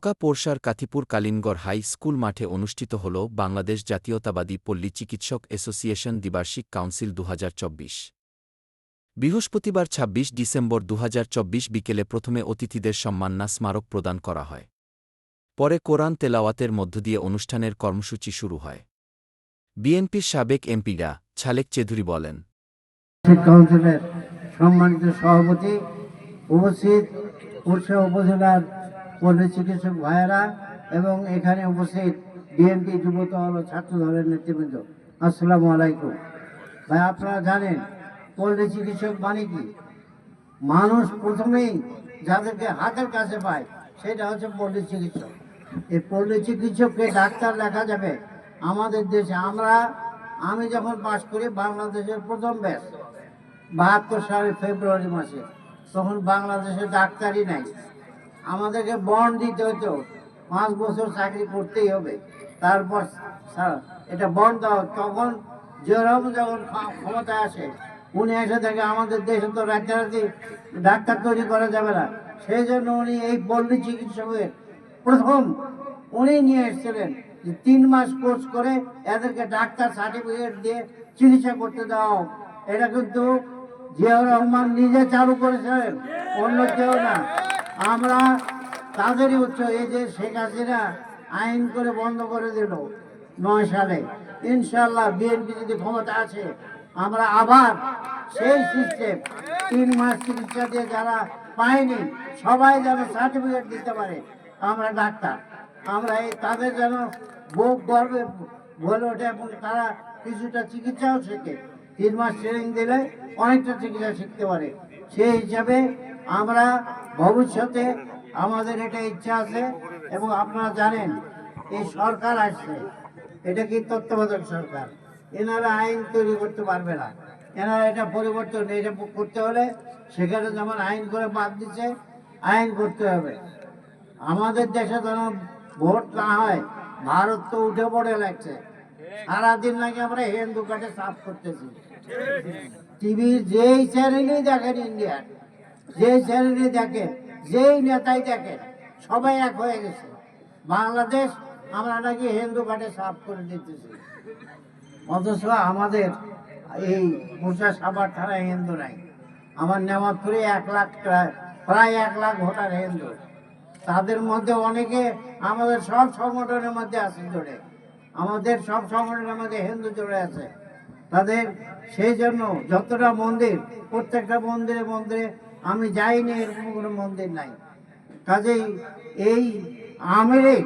Nauka পোরশার কাথিপুর কালিনগড় high school মাঠে অনুষ্ঠিত হল বাংলাদেশ জাতীয়তাবাদী পল্লী চিকিৎসক অ্যাসোসিয়েশন দ্বিবার্ষিক কাউন্সিল ২০২৪। বৃহস্পতিবার ২৬ ডিসেম্বর ২০২৪ বিকেলে প্রথমে অতিথিদের সম্মাননা স্মারক প্রদান করা হয়। পরে কোরআন তেলাওয়াতের মধ্য দিয়ে অনুষ্ঠানের কর্মসূচি শুরু হয়। বিএনপির সাবেক এমপিরা ছালেক চৌধুরী বলেন, কাউন্সিলের সম্মানিত সভাপতি, উপস্থিত পোরশা উপজেলার পল্লী চিকিৎসক ভাইয়েরা এবং এখানে উপস্থিত বিএনপি যুবদল ও ছাত্র দলের নেতৃবৃন্দ, আসসালামু আলাইকুম। ভাই, আপনারা জানেন পল্লী চিকিৎসক মানে কি? মানুষ প্রথমেই যাদেরকে হাতের কাছে পায় সেটা হচ্ছে পল্লী চিকিৎসক। এই পল্লী চিকিৎসককে ডাক্তার লেখা যাবে আমাদের দেশে। আমি যখন পাশ করি বাংলাদেশের প্রথম ব্যাচ ৭২ সালের ফেব্রুয়ারি মাসে, তখন বাংলাদেশে ডাক্তারই নাই। আমাদেরকে বন্ড দিতে হতো, 5 বছর চাকরি করতেই হবে, তারপর এটা বন্ড দেওয়া। তখন যেরকম যখন ক্ষমতায় আসে উনি এসে দেখে আমাদের দেশে তো রাতারাতি ডাক্তার তৈরি করা যাবে না, সেই জন্য উনি এই পল্লী চিকিৎসকের প্রথম উনি নিয়ে এসেছিলেন যে 3 মাস কোর্স করে এদেরকে ডাক্তার সার্টিফিকেট দিয়ে চিকিৎসা করতে দাও। এটা কিন্তু জিয়াউর রহমান নিজে চালু করেছিলেন, অন্য কেউ না। আমরা তাদেরই উচ্চ। এই যে শেখ হাসিনা আইন করে বন্ধ করে দিল 9 সালে, ইনশাল্লাহ বিএনপি যদি ক্ষমতা আছে আমরা আবার সেই সিস্টেম 3 মাস চিকিৎসা দিয়ে যারা পায়নি সবাই যেন সার্টিফিকেট দিতে পারে আমরা ডাক্তার, আমরা এই তাদের যেন বুক গর্বে বলে ওঠে এবং তারা কিছুটা চিকিৎসাও শেখে। 3 মাস ট্রেনিং দিলে অনেকটা চিকিৎসা শিখতে পারে। সেই হিসাবে আমরা ভবিষ্যতে আমাদের এটা ইচ্ছা আছে। এবং আপনারা জানেন এই সরকার আসছে, এটা কি তত্ত্বাবধায়ক সরকার, এনারা আইন তৈরি করতে পারবে না। এনারা এটা পরিবর্তন এটা করতে হলে সেখানে যেমন আইন করে বাদ দিচ্ছে, আইন করতে হবে। আমাদের দেশে যেন ভোট না হয়, ভারত তো উঠে পড়ে লাগছে, সারাদিন নাকি আমরা হিন্দু কার্ডে সাফ করতেছি। টিভি যেই চ্যানেলই দেখেন, ইন্ডিয়ার যেই চ্যানেলই দেখেন, যেই নেতাই দেখেন, সবাই এক হয়ে গেছে। বাংলাদেশ আমরা নাকি হিন্দু কার্ডে সাফ করে দিতেছি, অথচ আমাদের এই পোরশা সাভার থানায় হিন্দু নাই। আমার নেমাতপুরে 1 লাখ, প্রায় 1 লাখ ভোটার হিন্দু। তাদের মধ্যে অনেকে আমাদের সব সংগঠনের মধ্যে আছে জড়ে, আমাদের সব সংগঠনের মধ্যে হিন্দু জড়ে আছে তাদের। সেই জন্য যতটা মন্দির, প্রত্যেকটা মন্দিরে মন্দিরে আমি যাইনি এরকম কোনো মন্দির নাই। কাজেই এই আমেরিক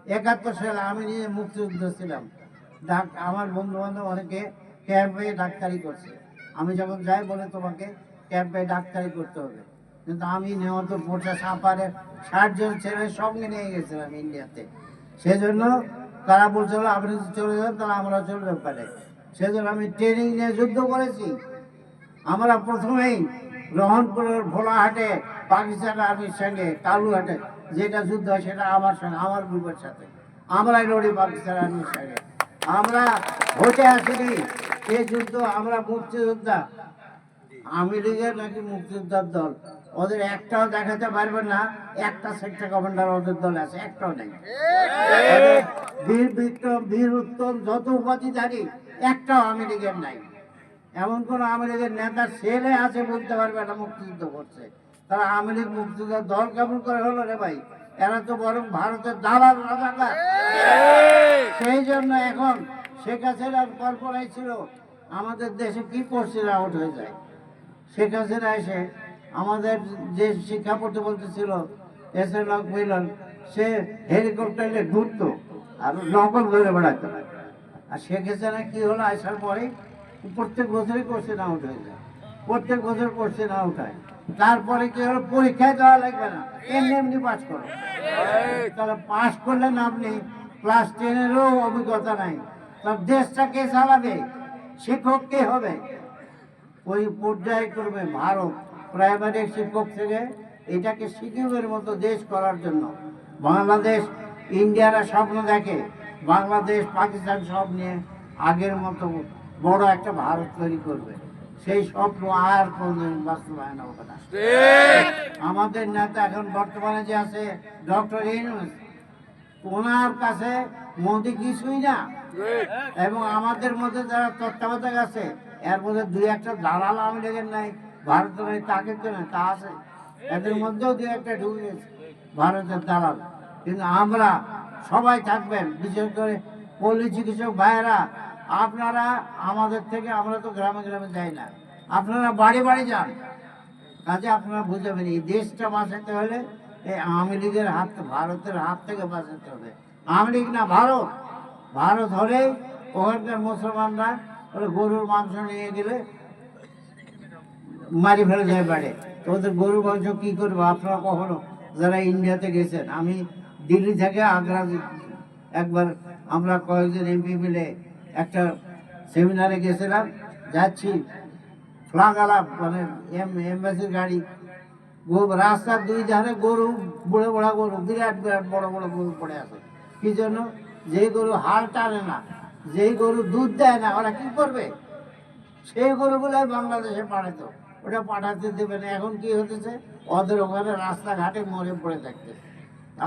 71 সালে আমি নিজে মুক্তিযুদ্ধ ছিলাম। আমার বন্ধু বান্ধব অনেকে ক্যাম্পে ডাক্তারি করছে। আমি যখন যাই বলে তোমাকে ক্যাম্পে ডাক্তারি করতে হবে, কিন্তু আমি নেওয়াত পোরশা সাপারের 60 জন ছেলের সঙ্গে নিয়ে গেছিলাম ইন্ডিয়াতে। সেজন্য তারা বলছিল আপনি যদি চলে যান তাহলে আমরা চলে যেতে পারে। সেজন্য আমি ট্রেনিং নিয়ে যুদ্ধ করেছি। আমরা প্রথমেই রহনপুরের ভোলাহাটে পাকিস্তান আর্মির সঙ্গে, কালুহাটে যেটা যুদ্ধ হয় সেটা আমার সঙ্গে, আমার গ্রুপের সাথে আমরাই লড়ি পাকিস্তান আর্মির সঙ্গে। আমরা ভোটে আসিনি এই যুদ্ধ, আমরা মুক্তিযোদ্ধা। আওয়ামী লীগের নাকি মুক্তিযোদ্ধার দল, ওদের একটাও দেখাতে পারবেন না একটা সেক্টর কমান্ডার ওদের দলে আছে, একটাও নেই। বীর বিক্রম, বীর উত্তম যত উপাধিধারী একটাও আওয়ামী লীগের নাই। এমন কোন আওয়ামী লীগের নেতার ছেলে আছে বলতে পারবে না মুক্তিযুদ্ধ করছে। তারা আওয়ামী লীগ মুক্তিযোদ্ধার দল কেমন করে হলো রে ভাই? এরা তো বরং ভারতের দালাল রাজাকার। সেই জন্য এখন শেখ হাসিনার কল্পনাই ছিল আমাদের দেশে কি করছিল আউট হয়ে যায়। শেখ হাসিনা এসে আমাদের যে শিক্ষা প্রতিমন্ত্রী ছিল এসএনক মিলন, সে হেলিকপ্টারে ঘুরতো আর নকল ধরে বেড়াতো। আর শেখ হাসিনা কি হলো, আসার পরে প্রত্যেক বছরই কোশ্চেন আউট হয়ে যায়, প্রত্যেক বছর কোশ্চেন আউট হয়। তারপরে কি হলো, পরীক্ষায় দেওয়া লাগবে না, এমনি এমনি পাস করো। তাহলে পাস করলেন আপনি, ক্লাস 10-এরও অভিজ্ঞতা নাই, তার দেশটা কে চালাবে? শিক্ষক কে হবে? ওই পর্যায়ে করবে ভারত প্রাইমারি শিক্ষক থেকে এটাকে সিকিমের মতো দেশ করার জন্য। বাংলাদেশ, ইন্ডিয়ারা স্বপ্ন দেখে বাংলাদেশ পাকিস্তান সব নিয়ে আগের মতো বড় একটা ভারত তৈরি করবে। সেই স্বপ্ন আর কোনদিন বাস্তবায়ন হবে না। আমাদের নেতা এখন বর্তমানে যে আছে ডক্টর ইউনূস, ওনার কাছে মোদি কিছুই না, এবং আমাদের মধ্যে যারা তত্ত্বাবধায়ক আছে এর মধ্যে দুই একটা দালাল আওয়ামী লীগের নাই, ভারতের তাকে কেন তা আছে, এদের মধ্যেও দুই একটা ঢুকে গেছে ভারতের দালাল। কিন্তু আমরা সবাই থাকবেন, বিশেষ করে পল্লী চিকিৎসক ভাইয়েরা, আপনারা আমাদের থেকে, আমরা তো গ্রামে গ্রামে যাই না, আপনারা বাড়ি বাড়ি যান, কাজে আপনারা বুঝবেন এই দেশটা বাঁচাতে হলে এই আওয়ামী লীগের হাত, ভারতের হাত থেকে বাঁচাতে হবে। আওয়ামী লীগ না ভারত, ভারত হলেই ওখানকার মুসলমানরা ওরা গরুর মাংস নিয়ে গেলে মারি ফেলে যায় বাড়ে, তো ওদের গরুর মাংস কী করবো? আপনারা কখনো যারা ইন্ডিয়াতে গেছেন, আমি দিল্লি থেকে আগ্রা একবার আমরা কয়েকজন এমপি মিলে একটা সেমিনারে গেছিলাম, যাচ্ছি ফ্লাগ আলাপ মানে এমবাসির গাড়ি, রাস্তার দুই ধারে গরু, বড় বড় গরু, বিরাট বিরাট বড় বড় গরু পড়ে আছে। কি জন্য? যেই গরু হাল টানে না, যেই গরু দুধ দেয় না, ওরা কি করবে? সেই গরুগুলাই বাংলাদেশে পাঠাতো, ওটা পাঠাতে দেবে না। এখন কি হতেছে? ওদের ওখানে রাস্তাঘাটে মরে পড়ে থাকতে।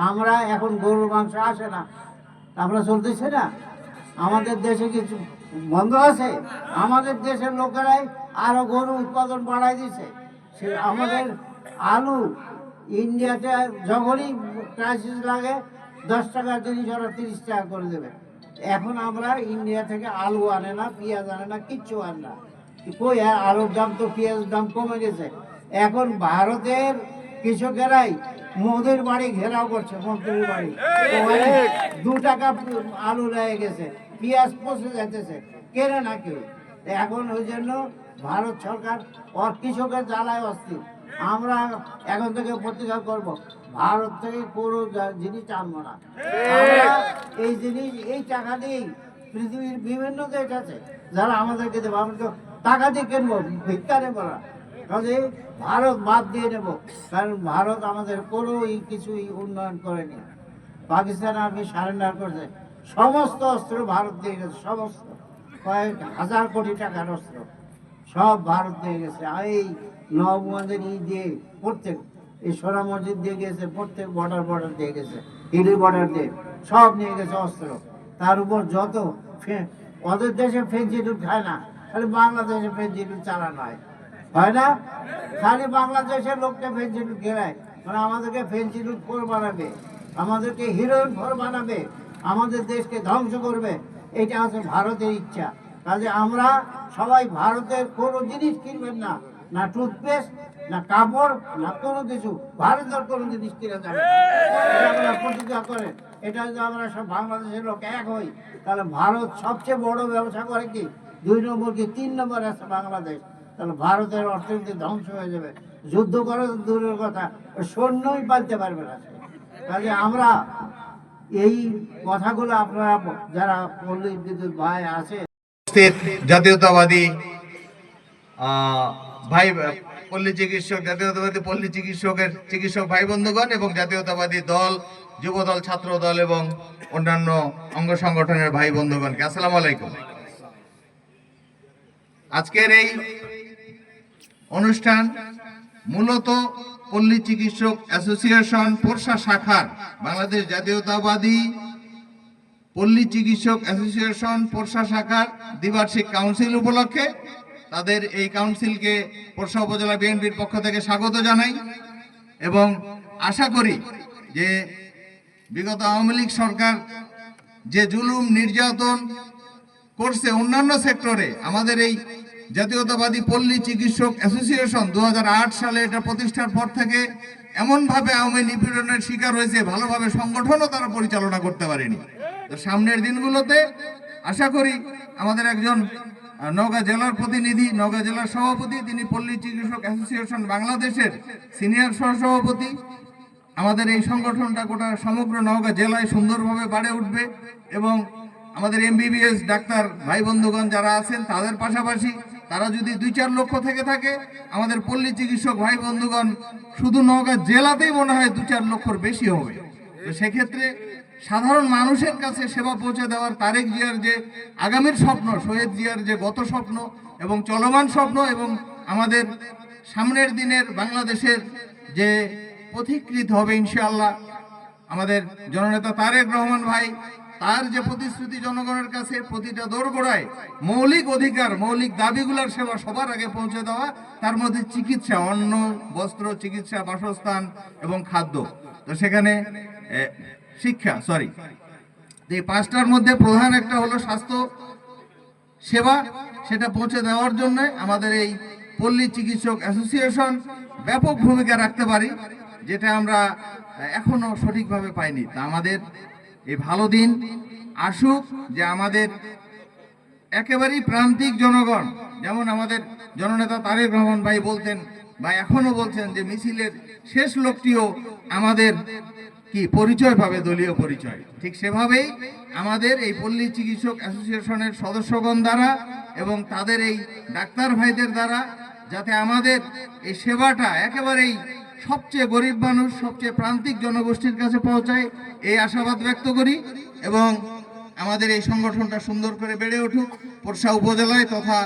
আমরা এখন গরুর মাংস আসে না, আমরা চলতেছে না। আমাদের দেশে কিছু বন্ধ আছে? আমাদের দেশের লোকেরাই আরো গরু উৎপাদন বাড়াই দিছে। সে আমাদের আলু ইন্ডিয়াতে যখনই ক্রাইসিস লাগে 10 টাকার জিনিস ওরা 30 টাকা করে দেবে। এখন আমরা ইন্ডিয়া থেকে আলু আনে না, পেঁয়াজ আনে না, কিচ্ছু আনে না। কই আলুর দাম তো, পেঁয়াজের দাম কমে গেছে। এখন ভারতের কৃষকেরাই মোদির বাড়ি ঘেরাও করছে, মন্ত্রীর বাড়ি, 2 টাকা আলু লেগে গেছে, পেঁয়াজ পচে যাইতেছে, কেনে না কেউ। এখন ওই জন্য ভারত সরকার ওর কৃষকের জ্বালায় অস্থির। আমরা এখন থেকে প্রতিজ্ঞা করব, ভারত থেকে কোনো জিনিস আনবো না। আমরা এই জিনিস, এই টাকা দিয়েই পৃথিবীর বিভিন্ন দেশ আছে যারা আমাদেরকে দেবো, আমরা তো টাকা দিয়ে কিনবো, ভিক্ষা নেবো না। কাজে ভারত বাদ দিয়ে নেব, কারণ ভারত আমাদের কোনো কিছুই উন্নয়ন করেনি। পাকিস্তান আর্মি সারেন্ডার করেছে, সমস্ত অস্ত্র ভারত দিয়ে গেছে, সমস্ত কয়েক হাজার কোটি টাকার অস্ত্র সব ভারত দিয়ে গেছে। এই নবগঞ্জের দিয়ে প্রত্যেক, এই সোনা মসজিদ দিয়ে গেছে, প্রত্যেক বর্ডার দিয়ে গেছে, হিলি বর্ডার দিয়ে সব নিয়ে গেছে অস্ত্র। তার উপর যত ওদের দেশে ফেন্সিডিল খায় না, খালি বাংলাদেশে ফেন্সিডিল চালানো হয় না? খালি বাংলাদেশের লোককে ফেন্সিডিল ঘেরায়, মানে আমাদেরকে ফেন্সিডিল খোর বানাবে, আমাদেরকে হিরোইন খোর বানাবে, আমাদের দেশকে ধ্বংস করবে। এটা হচ্ছে ভারতের ইচ্ছা। কাজে আমরা সবাই ভারতের কোনো জিনিস কিনবেন না, না টুথপেস্ট, না কাপড়, না কোনো কিছু ভারতের কোনো জিনিস কিনে যাবে না। এটা আমরা প্রতিজ্ঞা করেন। এটা যদি আমরা সব বাংলাদেশের লোক এক হই, তাহলে ভারত সবচেয়ে বড় ব্যবসা করে কি 2 নম্বর কি 3 নম্বর আছে বাংলাদেশ, তাহলে ভারতের অর্থনীতি ধ্বংস হয়ে যাবে। যুদ্ধ করে দূরের কথা, সৈন্যই পালতে পারবে না। কাজে আমরা এই কথাগুলো আপনারা যারা পল্লী বিদ্যুৎ ভাই আছে, জাতীয়তাবাদী ভাই পল্লী চিকিৎসক, জাতীয়তাবাদী পল্লী চিকিৎসক ভাই বন্ধুগণ এবং জাতীয়তাবাদী দল, যুব দল, ছাত্র দল এবং অন্যান্য অঙ্গ সংগঠনের ভাই বন্ধুগণকে আসসালামু আলাইকুম। আজকের এই অনুষ্ঠান মূলত পল্লী চিকিৎসক অ্যাসোসিয়েশন পোরশা শাখার, বাংলাদেশ জাতীয়তাবাদী পল্লী চিকিৎসক অ্যাসোসিয়েশন পোরশা শাখার দ্বিবার্ষিক কাউন্সিল উপলক্ষে তাদের এই কাউন্সিলকে পোরশা উপজেলা বিএনপির পক্ষ থেকে স্বাগত জানাই এবং আশা করি যে বিগত আওয়ামী লীগ সরকার যে জুলুম নির্যাতন করছে অন্যান্য সেক্টরে, আমাদের এই জাতীয়তাবাদী পল্লী চিকিৎসক অ্যাসোসিয়েশন 2008 সালে এটা প্রতিষ্ঠার পর থেকে এমনভাবে আওয়ামী নিপীড়নের শিকার হয়েছে, ভালোভাবে সংগঠনও তারা পরিচালনা করতে পারেনি। তো সামনের দিনগুলোতে আশা করি আমাদের একজন নওগাঁ জেলার প্রতিনিধি, নওগাঁ জেলার সভাপতি, তিনি পল্লী চিকিৎসক অ্যাসোসিয়েশন বাংলাদেশের সিনিয়র সহসভাপতি, আমাদের এই সংগঠনটা গোটা সমগ্র নওগাঁ জেলায় সুন্দরভাবে বাড়ে উঠবে এবং আমাদের এমবিবিএস ডাক্তার ভাই বন্ধুগণ যারা আছেন তাদের পাশাপাশি তারা যদি 2-4 লক্ষ থেকে থাকে, আমাদের পল্লী চিকিৎসক ভাই বন্ধুগণ শুধু নওগাঁ জেলাতেই মনে হয় 2-4 লক্ষর বেশি হবে। তো সেক্ষেত্রে সাধারণ মানুষের কাছে সেবা পৌঁছে দেওয়ার তারেক জিয়ার যে আগামীর স্বপ্ন, শহীদ জিয়ার যে গত স্বপ্ন এবং চলমান স্বপ্ন এবং আমাদের সামনের দিনের বাংলাদেশের যে পথিকৃত হবে ইনশাআল্লাহ আমাদের জননেতা তারেক রহমান ভাই, তার যে প্রতিশ্রুতি জনগণের কাছে প্রতিটা দোরগোড়ায় মৌলিক অধিকার, মৌলিক দাবিগুলোর সেবা সবার আগে পৌঁছে দেওয়া, তার মধ্যে চিকিৎসা, অন্ন, বস্ত্র, চিকিৎসা, বাসস্থান এবং খাদ্য। তো সেখানে শিক্ষা, এই পাঁচটার মধ্যে প্রধান একটা হলো স্বাস্থ্য সেবা, সেটা পৌঁছে দেওয়ার জন্য আমাদের এই পল্লী চিকিৎসক অ্যাসোসিয়েশন ব্যাপক ভূমিকা রাখতে পারি, যেটা আমরা এখনো সঠিকভাবে পাইনি। তা আমাদের এই ভালো দিন আসুক, যে আমাদের একেবারেই প্রান্তিক জনগণ, যেমন আমাদের জননেতা তারেক রহমান ভাই বলতেন বা এখনো বলছেন যে মিছিলের শেষ লোকটিও আমাদের কি পরিচয় পাবে, দলীয় পরিচয়। ঠিক সেভাবেই আমাদের এই পল্লী চিকিৎসক অ্যাসোসিয়েশনের সদস্যগণ দ্বারা এবং তাদের এই ডাক্তার ভাইদের দ্বারা যাতে আমাদের এই সেবাটা একেবারেই সবচেয়ে গরিব মানুষ, সবচেয়ে প্রান্তিক জনগোষ্ঠীর কাছে পৌঁছায়, এই আশাবাদ ব্যক্ত করি। এবং আমাদের এই সংগঠনটা সুন্দর করে বেড়ে উঠুক। পোরশা উপজেলায় তথা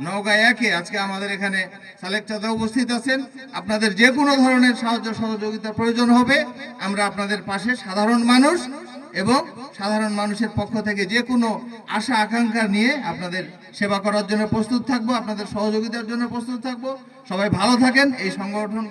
নওগাঁ একে আজকে আমাদের এখানে সালেক চাচা উপস্থিত আছেন। আপনাদের যে কোনো ধরনের সাহায্য সহযোগিতার প্রয়োজন হবে, আমরা আপনাদের পাশে সাধারণ মানুষ এবং সাধারণ মানুষের পক্ষ থেকে যে কোনো আশা আকাঙ্ক্ষা নিয়ে আপনাদের সেবা করার জন্য প্রস্তুত থাকবো, আপনাদের সহযোগিতার জন্য প্রস্তুত থাকবো। সবাই ভালো থাকেন। এই সংগঠন